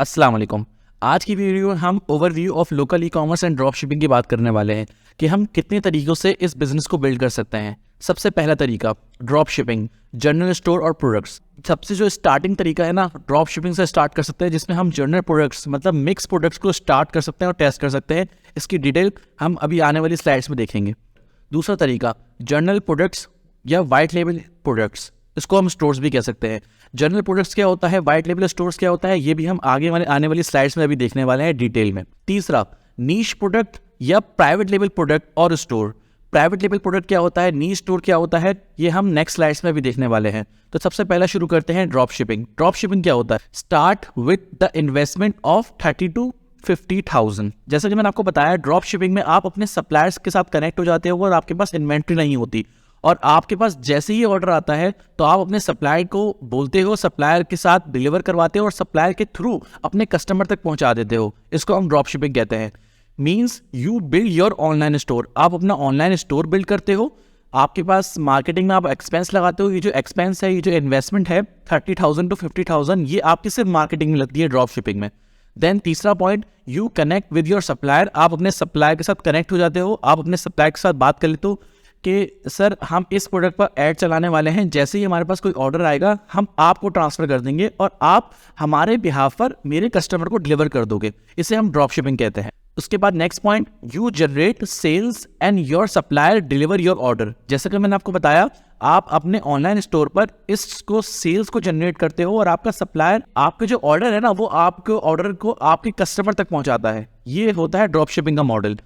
अस्सलाम वालेकुम। आज की वीडियो में हम overview of local e commerce and drop shipping की बात करने वाले हैं कि हम कितने तरीक़ों से इस बिज़नेस को बिल्ड कर सकते हैं। सबसे पहला तरीका ड्रॉप शिपिंग, जनरल स्टोर और प्रोडक्ट्स। सबसे जो स्टार्टिंग तरीका है ना, ड्रॉप शिपिंग से स्टार्ट कर सकते हैं, जिसमें हम जनरल प्रोडक्ट्स मतलब मिक्स प्रोडक्ट्स को स्टार्ट कर सकते हैं और टेस्ट कर सकते हैं। इसकी डिटेल हम अभी आने वाली स्लाइड्स में देखेंगे। दूसरा तरीका जनरल प्रोडक्ट्स या वाइट लेबल प्रोडक्ट्स, इसको हम स्टोर्स भी कह सकते हैं। जनरल प्रोडक्ट्स क्या होता है, वाइट लेबल स्टोर्स क्या होता है, ये भी हम आने वाली स्लाइड्स में अभी देखने वाले हैं डिटेल में। तीसरा नीश प्रोडक्ट या प्राइवेट लेबल प्रोडक्ट और स्टोर। प्राइवेट लेबल प्रोडक्ट क्या होता है, नीश स्टोर क्या होता है, ये हम नेक्स्ट स्लाइड्स में भी देखने वाले हैं। तो सबसे पहला शुरू करते हैं ड्रॉप शिपिंग। ड्रॉप शिपिंग क्या होता है, start with the investment of 30 to 50,000। जैसा कि मैंने आपको बताया, ड्रॉप शिपिंग में आप अपने सप्लायर्स के साथ कनेक्ट हो जाते हो और आपके पास इन्वेंट्री नहीं होती, और आपके पास जैसे ही ऑर्डर आता है तो आप अपने सप्लायर को बोलते हो, सप्लायर के साथ डिलीवर करवाते हो और सप्लायर के थ्रू अपने कस्टमर तक पहुंचा देते हो। इसको हम ड्रॉप शिपिंग कहते हैं। Means you build your online store. आप अपना ऑनलाइन स्टोर बिल्ड करते हो, आपके पास मार्केटिंग में आप एक्सपेंस लगाते हो। ये जो एक्सपेंस है, ये जो इन्वेस्टमेंट है 30,000 to 50,000, ये आपकी सिर्फ मार्केटिंग में लगती है ड्रॉप शिपिंग में। देन तीसरा point, you connect with your supplier. आप अपने सप्लायर के साथ कनेक्ट हो जाते हो, आप अपने सप्लायर के साथ बात कर लेते हो कि सर हम इस प्रोडक्ट पर ऐड चलाने वाले हैं, जैसे ही हमारे पास कोई ऑर्डर आएगा हम आपको ट्रांसफर कर देंगे और आप हमारे बिहाफ पर मेरे कस्टमर को डिलीवर कर दोगे। इसे हम ड्रॉप शिपिंग कहते हैं। उसके बाद next point, you generate sales and your supplier deliver your order. जैसा कि मैंने आपको बताया, आप अपने ऑनलाइन स्टोर पर इसको सेल्स को जनरेट करते हो और आपका सप्लायर आपके जो ऑर्डर है ना, वो आपके ऑर्डर को आपके कस्टमर तक पहुंचाता है। ये होता है ड्रॉप शिपिंग का model.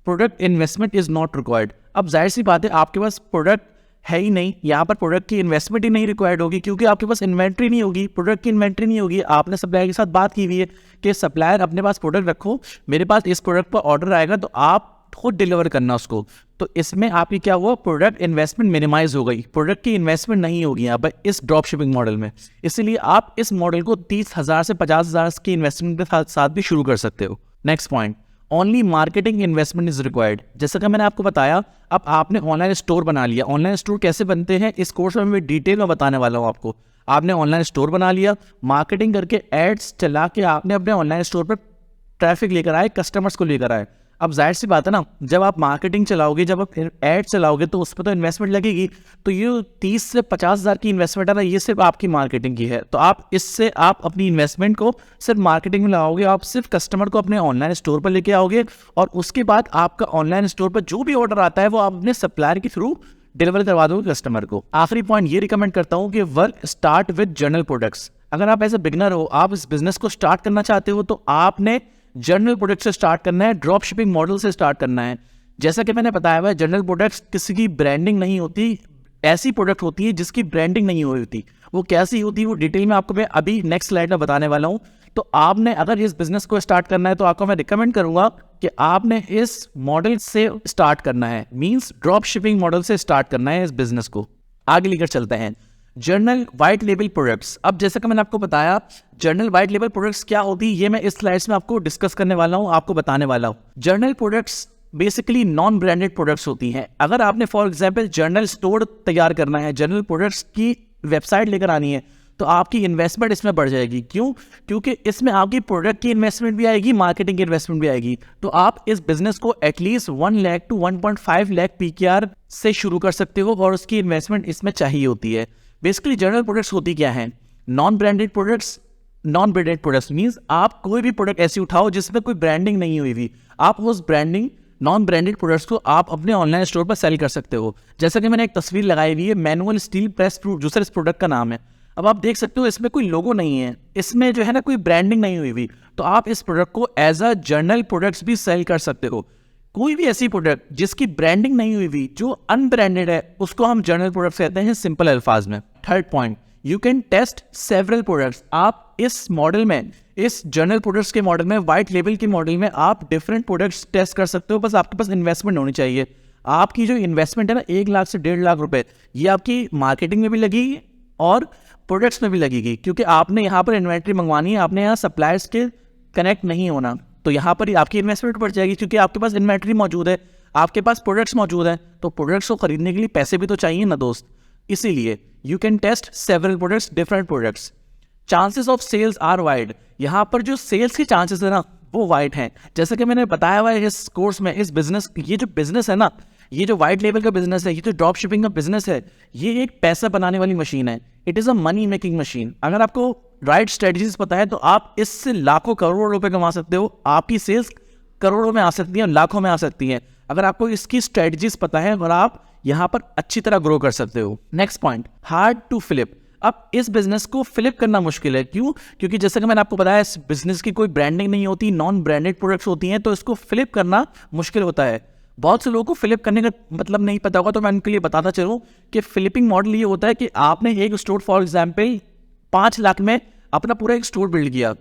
Product investment is not required. अब जाहिर सी बात है, आपके पास प्रोडक्ट है ही नहीं, यहाँ पर प्रोडक्ट की इन्वेस्टमेंट ही नहीं रिक्वायर्ड होगी, क्योंकि आपके पास इन्वेंट्री नहीं होगी, प्रोडक्ट की इन्वेंट्री नहीं होगी। आपने सप्लायर के साथ बात की हुई है कि सप्लायर अपने पास प्रोडक्ट रखो, मेरे पास इस प्रोडक्ट पर ऑर्डर आएगा तो आप खुद डिलीवर करना उसको। तो इसमें आपकी क्या हुआ, प्रोडक्ट इन्वेस्टमेंट मिनिमाइज हो गई, प्रोडक्ट की इन्वेस्टमेंट नहीं होगी यहाँ पर इस ड्रॉप शिपिंग मॉडल में। इसीलिए आप इस मॉडल को 30,000 से 50,000 की इन्वेस्टमेंट के साथ भी शुरू कर सकते हो। Next point, only marketing investment is required. जैसा कि मैंने आपको बताया, अब आपने ऑनलाइन स्टोर बना लिया। ऑनलाइन स्टोर कैसे बनते हैं इस कोर्स में मैं डिटेल में बताने वाला हूँ आपको। आपने ऑनलाइन स्टोर बना लिया, मार्केटिंग करके एड्स चला के आपने अपने ऑनलाइन स्टोर पर ट्रैफिक लेकर आए, कस्टमर्स को लेकर आए। अब जाहिर सी बात है ना, जब आप मार्केटिंग चलाओगे, जब आप एड चलाओगे तो उस पर तो इन्वेस्टमेंट लगेगी। तो ये 30 से 50,000 की इन्वेस्टमेंट है ना, ये सिर्फ आपकी मार्केटिंग की है। तो आप इससे आप अपनी इन्वेस्टमेंट को सिर्फ मार्केटिंग में लगाओगे, आप सिर्फ कस्टमर को अपने ऑनलाइन स्टोर पर लेके आओगे और उसके बाद आपका ऑनलाइन स्टोर पर जो भी ऑर्डर आता है वो आप अपने सप्लायर के थ्रू डिलीवर करवा दोगे कस्टमर को। आखिरी पॉइंट ये रिकमेंड करता हूँ कि work start with general products. अगर आप एज ए बिगनर हो, आप इस बिजनेस को स्टार्ट करना चाहते हो, तो आपने जनरल प्रोडक्ट से स्टार्ट करना है, ड्रॉप शिपिंग मॉडल से स्टार्ट करना है। जैसा कि मैंने बताया हुआ, जनरल प्रोडक्ट्स किसी की ब्रांडिंग नहीं होती, ऐसी प्रोडक्ट होती है जिसकी ब्रांडिंग नहीं हुई होती। वो कैसी होती है वो डिटेल में आपको मैं अभी नेक्स्ट स्लाइड में बताने वाला हूँ। तो आपने अगर इस बिजनेस को स्टार्ट करना है तो आपको मैं रिकमेंड करूंगा कि आपने इस मॉडल से स्टार्ट करना है, मीन्स ड्रॉप शिपिंग मॉडल से स्टार्ट करना है इस बिजनेस को। आगे लेकर चलते हैं जर्नल वाइट लेबल प्रोडक्ट्स। अब जैसा कि मैंने आपको बताया, जर्नल वाइट लेबल प्रोडक्ट्स क्या होती है, ये मैं इस स्लाइड्स में आपको डिस्कस करने वाला हूँ, आपको बताने वाला हूँ। Journal products basically non branded products होती हैं। अगर आपने फॉर एग्जांपल जर्नल स्टोर तैयार करना है, जर्नल प्रोडक्ट्स की वेबसाइट लेकर आनी है, तो आपकी इन्वेस्टमेंट इसमें बढ़ जाएगी। क्यों? क्योंकि इसमें आपकी प्रोडक्ट की इन्वेस्टमेंट भी आएगी, मार्केटिंग की इन्वेस्टमेंट भी आएगी। तो आप इस बिजनेस को at least 1 lakh to 1.5 lakh PKR से शुरू कर सकते हो और उसकी इन्वेस्टमेंट इसमें चाहिए होती है। बेसिकली जनरल प्रोडक्ट्स होती क्या है, non branded products. Non branded products means आप कोई भी प्रोडक्ट ऐसी उठाओ जिसमें कोई ब्रांडिंग नहीं हुई हुई, आप उस ब्रांडिंग नॉन ब्रांडेड प्रोडक्ट्स को आप अपने ऑनलाइन स्टोर पर सेल कर सकते हो। जैसा कि मैंने एक तस्वीर लगाई हुई है, manual steel press fruit juicer इस प्रोडक्ट का नाम है। अब आप देख सकते हो इसमें कोई लोगो नहीं है, इसमें जो है ना कोई ब्रांडिंग नहीं हुई हुई, तो आप इस प्रोडक्ट को एज अ जर्नल प्रोडक्ट्स भी सेल कर सकते हो। कोई भी ऐसी प्रोडक्ट जिसकी ब्रांडिंग नहीं हुई हुई, जो अनब्रांडेड है, उसको हम जर्नल प्रोडक्ट्स कहते हैं सिंपल अल्फाज में। Third point, you can test several products. आप इस मॉडल में, इस जर्नल प्रोडक्ट्स के मॉडल में, वाइट लेबल के मॉडल में आप डिफरेंट प्रोडक्ट्स टेस्ट कर सकते हो। बस आपके पास इन्वेस्टमेंट होनी चाहिए। आपकी जो इन्वेस्टमेंट है ना 1 लाख से 1.5 लाख रुपए, ये आपकी मार्केटिंग में भी लगेगी और प्रोडक्ट्स में भी लगेगी, क्योंकि आपने यहाँ पर इन्वेंट्री मंगवानी है, आपने यहाँ सप्लायर्स के कनेक्ट नहीं होना, तो यहाँ पर आपकी इन्वेस्टमेंट बढ़ जाएगी, क्योंकि आपके पास इन्वेंट्री मौजूद है, आपके पास प्रोडक्ट्स मौजूद हैं, तो प्रोडक्ट्स को खरीदने के लिए पैसे भी तो चाहिए ना दोस्त। इसीलिए you can test several products, different products. Chances of sales are wide, यहाँ पर जो सेल्स के चांसेस है ना वो वाइड हैं। जैसे कि मैंने बताया हुआ है इस कोर्स में, इस बिजनेस, ये जो बिजनेस है ना, ये जो वाइट लेवल का बिजनेस है, ये जो ड्रॉप शिपिंग का बिजनेस है, ये एक पैसा बनाने वाली मशीन है। It is a money making machine. अगर आपको राइट स्ट्रेटजीज पता है तो आप इससे लाखों करोड़ों रुपए कमा सकते हो। आपकी सेल्स करोड़ों में आ सकती है और लाखों में आ सकती है अगर आपको इसकी स्ट्रेटजीज पता है और आप यहाँ पर अच्छी तरह ग्रो कर सकते हो। Next point, hard to flip. अब इस बिजनेस को फ्लिप करना मुश्किल है। क्यों? क्योंकि जैसे कि मैंने आपको बताया, इस बिजनेस की कोई ब्रांडिंग नहीं होती, नॉन ब्रांडेड प्रोडक्ट्स होती हैं, तो इसको फ्लिप करना मुश्किल होता है। बहुत से लोगों को फ्लिप करने का मतलब नहीं पता होगा, तो मैं उनके लिए बताता चलूँ कि फ्लिपिंग मॉडल ये होता है कि आपने एक स्टोर फॉर एग्जाम्पल 5 लाख में अपना पूरा एक स्टोर बिल्ड किया।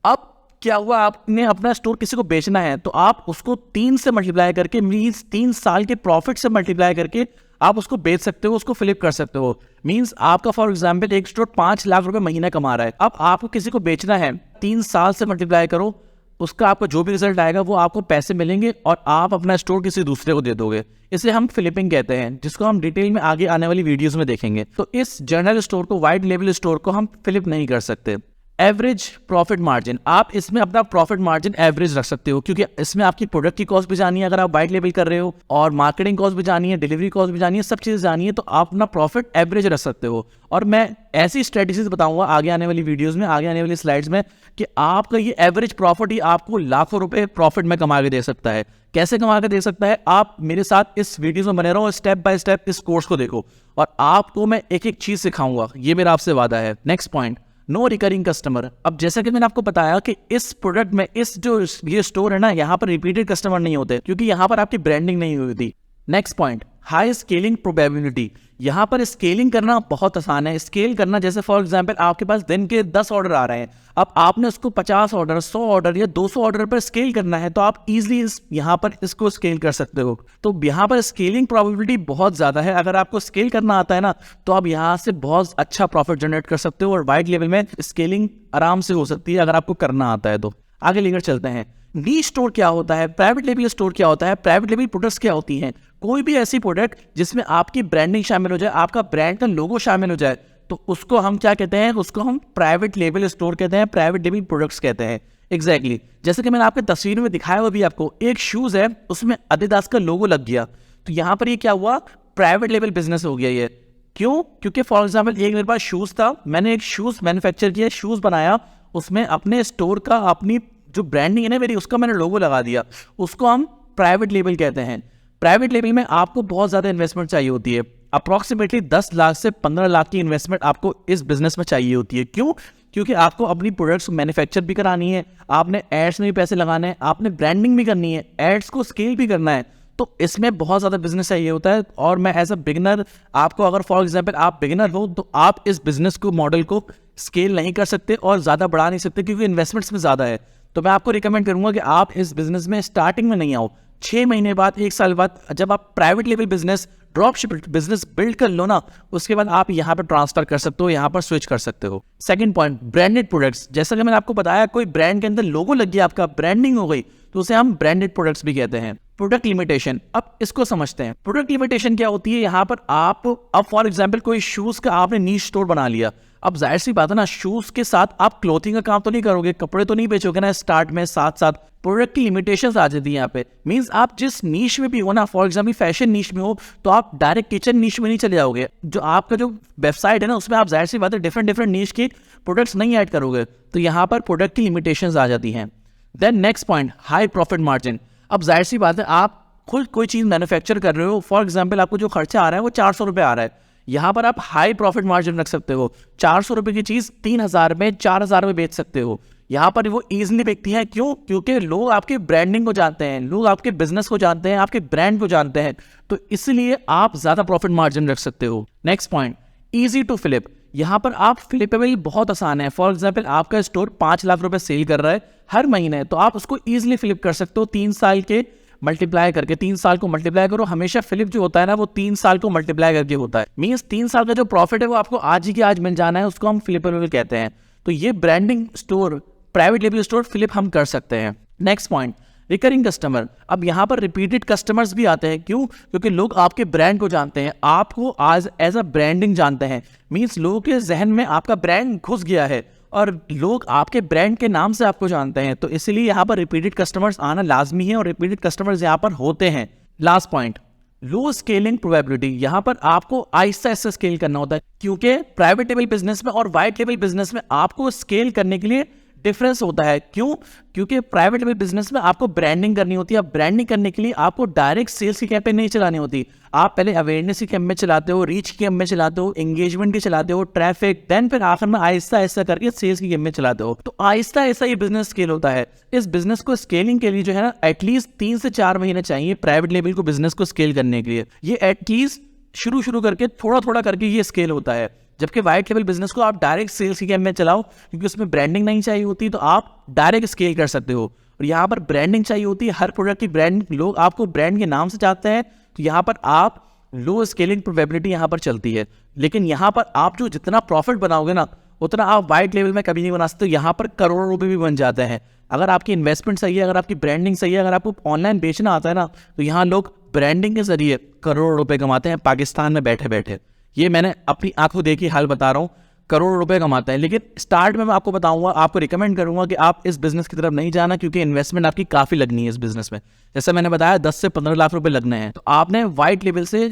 अब क्या हुआ, आपने अपना स्टोर किसी को बेचना है तो आप उसको 3 से मल्टीप्लाई करके, मीन्स 3 साल के प्रॉफिट से मल्टीप्लाई करके आप उसको बेच सकते हो, उसको फ्लिप कर सकते हो। मीन्स आपका फॉर एग्जाम्पल एक स्टोर 5 लाख रुपए महीना कमा रहा है, अब आपको किसी को बेचना है, 3 साल से मल्टीप्लाई करो, उसका आपको जो भी रिजल्ट आएगा वो आपको पैसे मिलेंगे और आप अपना स्टोर किसी दूसरे को दे दोगे। इसे हम फ्लिपिंग कहते हैं, जिसको हम डिटेल में आगे आने वाली वीडियोस में देखेंगे। तो इस जनरल स्टोर को, वाइट लेवल स्टोर को हम फ्लिप नहीं कर सकते। एवरेज प्रॉफिट मार्जिन, आप इसमें अपना प्रॉफिट मार्जिन एवरेज रख सकते हो, क्योंकि इसमें आपकी प्रोडक्ट की कॉस्ट भी जानी है अगर आप वाइट लेवल कर रहे हो, और मार्केटिंग कॉस्ट भी जानी है, डिलीवरी कॉस्ट भी जानी है, सब चीज़ें जानी है, तो आप अपना प्रॉफिट एवरेज रख सकते हो। और मैं ऐसी स्ट्रेटजीज बताऊंगा आगे आने वाली वीडियोस में, आगे आने वाली स्लाइड्स में, कि आपका ये एवरेज प्रॉफिट ही आपको लाखों रुपए प्रॉफिट में कमा के दे सकता है। कैसे कमा के दे सकता है? आप मेरे साथ इस वीडियो में बने रहो, स्टेप बाय स्टेप इस कोर्स को देखो और आपको मैं एक एक चीज सिखाऊंगा, ये मेरा आपसे वादा है। Next point, no recurring customer. अब जैसा कि मैंने आपको बताया कि इस प्रोडक्ट में, इस जो ये स्टोर है ना, यहाँ पर रिपीटेड कस्टमर नहीं होते, क्योंकि यहाँ पर आपकी ब्रांडिंग नहीं हुई थी। Next point, high scaling probability. यहाँ पर स्केलिंग करना बहुत आसान है। स्केल करना, जैसे फॉर एग्जांपल आपके पास दिन के 10 ऑर्डर आ रहे हैं, अब आपने उसको 50 ऑर्डर, 100 ऑर्डर या 200 ऑर्डर पर स्केल करना है, तो आप इजीली यहाँ पर इसको स्केल कर सकते हो। तो यहाँ पर स्केलिंग प्रोबेबिलिटी बहुत ज़्यादा है। अगर आपको स्केल करना आता है ना, तो आप यहाँ से बहुत अच्छा प्रॉफिट जनरेट कर सकते हो और वाइड लेवल में स्केलिंग आराम से हो सकती है अगर आपको करना आता है तो। आगे लेकर चलते हैं। नीश स्टोर क्या होता है? प्राइवेट लेवल स्टोर क्या होता है? प्राइवेट लेवल प्रोडक्ट्स क्या होती हैं? कोई भी ऐसी प्रोडक्ट जिसमें आपकी ब्रांडिंग शामिल हो जाए, आपका ब्रांड का लोगो शामिल हो जाए, तो उसको हम क्या कहते हैं? उसको हम प्राइवेट लेवल स्टोर कहते हैं, प्राइवेट लेवल प्रोडक्ट्स कहते हैं। एग्जैक्टली जैसे कि मैंने आपके तस्वीर में दिखाया हुआ भी, आपको एक शूज है, उसमें adidas का लोगो लग गया, तो यहाँ पर ये क्या हुआ? प्राइवेट लेवल बिजनेस हो गया ये। क्यों? क्योंकि फॉर एग्जाम्पल एक मेरे पास शूज था, मैंने एक शूज मैन्युफैक्चर किया, शूज बनाया, उसमें अपने स्टोर का, अपनी जो ब्रांडिंग है ना मेरी, उसका मैंने लोगो लगा दिया, उसको हम प्राइवेट लेबल कहते हैं। प्राइवेट लेबल में आपको बहुत ज़्यादा इन्वेस्टमेंट चाहिए होती है। अप्रॉक्सीमेटली 10 लाख से 15 लाख की इन्वेस्टमेंट आपको इस बिजनेस में चाहिए होती है। क्यों? क्योंकि आपको अपनी प्रोडक्ट्स मैन्युफैक्चर भी करानी है, आपने एड्स में भी पैसे लगाने हैं, आपने ब्रांडिंग भी करनी है, एड्स को स्केल भी करना है, तो इसमें बहुत ज़्यादा बिजनेस चाहिए होता है। और मैं एज अ बिगिनर, आपको अगर फॉर एग्जाम्पल आप बिगिनर हो, तो आप इस बिजनेस को, मॉडल को स्केल नहीं कर सकते और ज़्यादा बढ़ा नहीं सकते, क्योंकि इन्वेस्टमेंट्स में ज़्यादा है। तो मैं आपको रिकमेंड करूंगा कि आप इस बिजनेस में स्टार्टिंग में नहीं आओ, 6 महीने बाद, 1 साल बाद, जब आप private level business, drop ship business build कर लो ना, उसके बाद आप यहाँ पर ट्रांसफर कर सकते हो, यहाँ पर स्विच कर सकते हो। Second point, branded products. जैसा कि मैंने आपको बताया, कोई ब्रांड के अंदर लोगो लग गया, आपका ब्रांडिंग हो गई, तो उसे हम ब्रांडेड प्रोडक्ट्स भी कहते हैं। प्रोडक्ट लिमिटेशन, अब इसको समझते हैं। प्रोडक्ट लिमिटेशन क्या होती है? यहाँ पर आप, अब फॉर एग्जाम्पल कोई शूज का आपने नीश स्टोर बना लिया, अब जाहिर सी बात है ना, शूज के साथ आप क्लोथिंग का काम तो नहीं करोगे, कपड़े तो नहीं बेचोगे ना स्टार्ट में, साथ साथ प्रोडक्ट की लिमिटेशंस आ जाती है यहाँ पे। मींस आप जिस नीश में भी हो ना, फॉर एग्जाम्पल फैशन नीश में हो, तो आप डायरेक्ट किचन नीश में नहीं चले जाओगे। जो आपका जो वेबसाइट है ना, उसमें आप जाहिर सी बात है डिफरेंट नीश की प्रोडक्ट्स नहीं ऐड करोगे, तो यहाँ पर प्रोडक्ट की लिमिटेशंस आ जाती हैं। Then next point, high profit margin. अब जाहिर सी बात है, आप खुद कोई चीज़ मैन्युफैक्चर कर रहे हो, फॉर एग्जाम्पल आपको जो खर्चा आ रहा है वो 400 रुपये आ रहा है, यहाँ पर आप हाई प्रॉफिट मार्जिन रख सकते हो। 400 रुपये की चीज़ 3000 में, 4000 में बेच सकते हो। यहाँ पर वो ईजिली बिकती है। क्यों? क्योंकि लोग आपके ब्रांडिंग को जानते हैं, लोग आपके बिजनेस को जानते हैं, आपके ब्रांड को जानते हैं, तो इसलिए आप ज़्यादा प्रॉफिट मार्जिन रख सकते हो। Next point, easy to flip. यहाँ पर आप फ्लिपेबल बहुत आसान है। फॉर एग्जाम्पल आपका स्टोर 5 लाख रुपए सेल कर रहा है हर महीने, तो आप उसको ईजिली फ्लिप कर सकते हो 3 साल के मल्टीप्लाई करके। 3 साल को मल्टीप्लाई करो, हमेशा फ्लिप जो होता है ना, वो 3 साल को मल्टीप्लाई करके होता है। मींस 3 साल का जो प्रॉफिट है वो आपको आज ही के आज मिल जाना है, उसको हम फ्लिपेबल कहते हैं। तो ये branding store, private label store flip हम कर सकते हैं। Next point, recurring customer. अब यहाँ पर रिपीटेड कस्टमर्स भी आते हैं। क्यों? क्योंकि लोग आपके ब्रांड को जानते हैं, आपको आज एज अ ब्रांडिंग जानते हैं। मींस लोगों के जहन में आपका ब्रांड घुस गया है और लोग आपके ब्रांड के नाम से आपको जानते हैं, तो इसलिए यहाँ पर रिपीटेड कस्टमर्स आना लाजमी है और रिपीटेड कस्टमर्स यहाँ पर होते हैं। लास्ट पॉइंट, लो स्केलिंग प्रोबेबिलिटी। यहाँ पर आपको आहिस्ता आहिस्ता स्केल करना होता है, क्योंकि प्राइवेट लेवल बिजनेस में और वाइट लेवल बिजनेस में आपको स्केल करने के लिए डिफरेंस होता है। क्यों? क्योंकि प्राइवेट लेवल बिजनेस में आपको ब्रांडिंग करनी होती है। ब्रांडिंग करने के लिए आपको डायरेक्ट सेल्स की कैंपेन नहीं चलानी होती। आप पहले अवेयरनेस की कैंपेन चलाते हो, रीच की कैंपेन चलाते हो, एंगेजमेंट की चलाते हो, ट्रैफिक, देन फिर आखिर में आहिस्ता आहिस्ता करके सेल्स की कैंपेन चलाते हो। तो आहिस्ता आहिस्ता ये बिजनेस स्केल होता है। इस बिजनेस को स्केलिंग के लिए जो है ना, एटलीस्ट 3 से 4 महीने चाहिए प्राइवेट लेवल को बिजनेस को स्केल करने के लिए। ये एटलीस्ट शुरू करके थोड़ा थोड़ा करके ये स्केल होता है। जबकि वाइट लेवल बिजनेस को आप डायरेक्ट सेल्स की कैंपेन चलाओ, क्योंकि उसमें ब्रांडिंग नहीं चाहिए होती, तो आप डायरेक्ट स्केल कर सकते हो। और यहाँ पर ब्रांडिंग चाहिए होती है, हर प्रोडक्ट की ब्रांड, लोग आपको ब्रांड के नाम से चाहते हैं, तो यहाँ पर आप लो स्केलिंग प्रोबेबिलिटी यहाँ पर चलती है। लेकिन यहाँ पर आप जो जितना प्रॉफिट बनाओगे ना, उतना आप वाइट लेवल में कभी नहीं बना सकते। यहाँ पर करोड़ों रुपए भी बन जाते हैं। अगर आपकी इन्वेस्टमेंट सही है, अगर आपकी ब्रांडिंग सही है, अगर आपको ऑनलाइन बेचना आता है ना, तो यहाँ लोग ब्रांडिंग के जरिए करोड़ों रुपए कमाते हैं पाकिस्तान में बैठे बैठे। ये मैंने अपनी आंखों देखी हाल बता रहा हूँ, करोड़ों रुपए कमाते हैं। लेकिन स्टार्ट में मैं आपको बताऊंगा, आपको रिकमेंड करूंगा कि आप इस बिजनेस की तरफ नहीं जाना, क्योंकि इन्वेस्टमेंट आपकी काफी लगनी है इस बिजनेस में। जैसे मैंने बताया 10 से 15 लाख रुपए लगने हैं, तो आपने वाइट लेवल से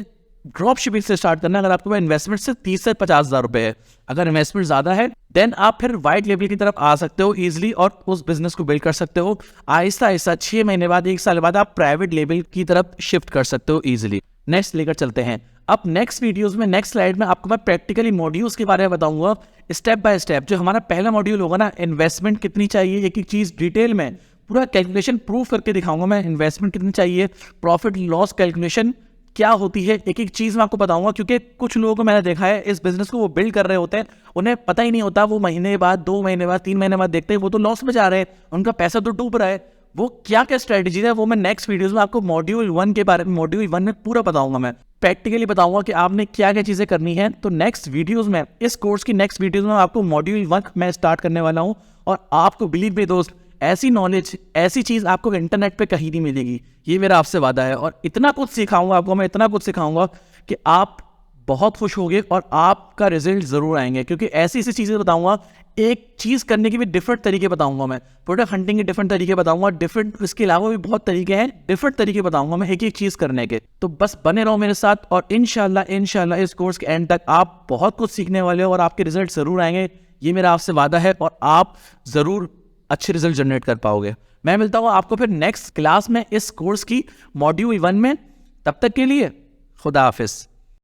ड्रॉप शिपिंग से स्टार्ट करना है। अगर आपके पास इन्वेस्टमेंट से 30 से 50 हज़ार रुपए है, अगर इन्वेस्टमेंट ज्यादा है, देन आप फिर वाइट लेवल की तरफ आ सकते हो इजीली और उस बिजनेस को बिल्ड कर सकते हो। आहिस्ता आहिस्ता 6 महीने बाद, 1 साल बाद आप प्राइवेट लेवल की तरफ शिफ्ट कर सकते हो इजीली। नेक्स्ट लेकर चलते हैं। अब नेक्स्ट वीडियोस में, नेक्स्ट स्लाइड में आपको मैं प्रैक्टिकली मॉड्यूल्स के बारे में बताऊंगा, स्टेप बाय स्टेप। जो हमारा पहला मॉड्यूल होगा ना, इन्वेस्टमेंट कितनी चाहिए, एक एक चीज डिटेल में पूरा कैलकुलेशन प्रूफ करके दिखाऊंगा मैं। इन्वेस्टमेंट कितनी चाहिए, प्रॉफिट लॉस कैलकुलेशन क्या होती है, एक एक चीज मैं आपको बताऊंगा। क्योंकि कुछ लोगों को मैंने देखा है, इस बिजनेस को वो बिल्ड कर रहे होते हैं, उन्हें पता ही नहीं होता, वो महीने बाद, 2 महीने बाद, 3 महीने बाद देखते हैं वो तो लॉस में जा रहे हैं, उनका पैसा तो डूब रहा है। वो क्या क्या स्ट्रेटेजी है, वो मैं नेक्स्ट वीडियोस में आपको मॉड्यूल 1 के बारे में, मॉड्यूल 1 में पूरा बताऊंगा। मैं प्रैक्टिकली बताऊंगा कि आपने क्या क्या चीजें करनी है। तो नेक्स्ट वीडियोस में, इस कोर्स की नेक्स्ट वीडियोस में आपको मॉड्यूल 1 मैं स्टार्ट करने वाला हूं। और आपको बिलीव मी दोस्त, ऐसी नॉलेज, ऐसी चीज आपको इंटरनेट पे कहीं नहीं मिलेगी, ये मेरा आपसे वादा है। और इतना कुछ सिखाऊंगा आपको मैं, इतना कुछ सिखाऊंगा कि आप बहुत खुश होंगे और आपका रिजल्ट जरूर आएंगे। क्योंकि ऐसी ऐसी चीजें बताऊंगा, एक चीज करने के भी डिफरेंट तरीके बताऊंगा मैं, प्रोडक्ट हंटिंग के डिफरेंट तरीके बताऊंगा, डिफरेंट, इसके अलावा भी बहुत तरीके हैं, डिफरेंट तरीके बताऊंगा मैं एक एक चीज करने के। तो बस बने रहो मेरे साथ और इंशाल्लाह इस कोर्स के एंड तक आप बहुत कुछ सीखने वाले हो और आपके रिजल्ट जरूर आएंगे, ये मेरा आपसे वादा है। और आप जरूर अच्छे रिजल्ट जनरेट कर पाओगे। मैं मिलता हूँ आपको फिर नेक्स्ट क्लास में इस कोर्स की मॉड्यूल 1 में। तब तक के लिए खुदा हाफिज।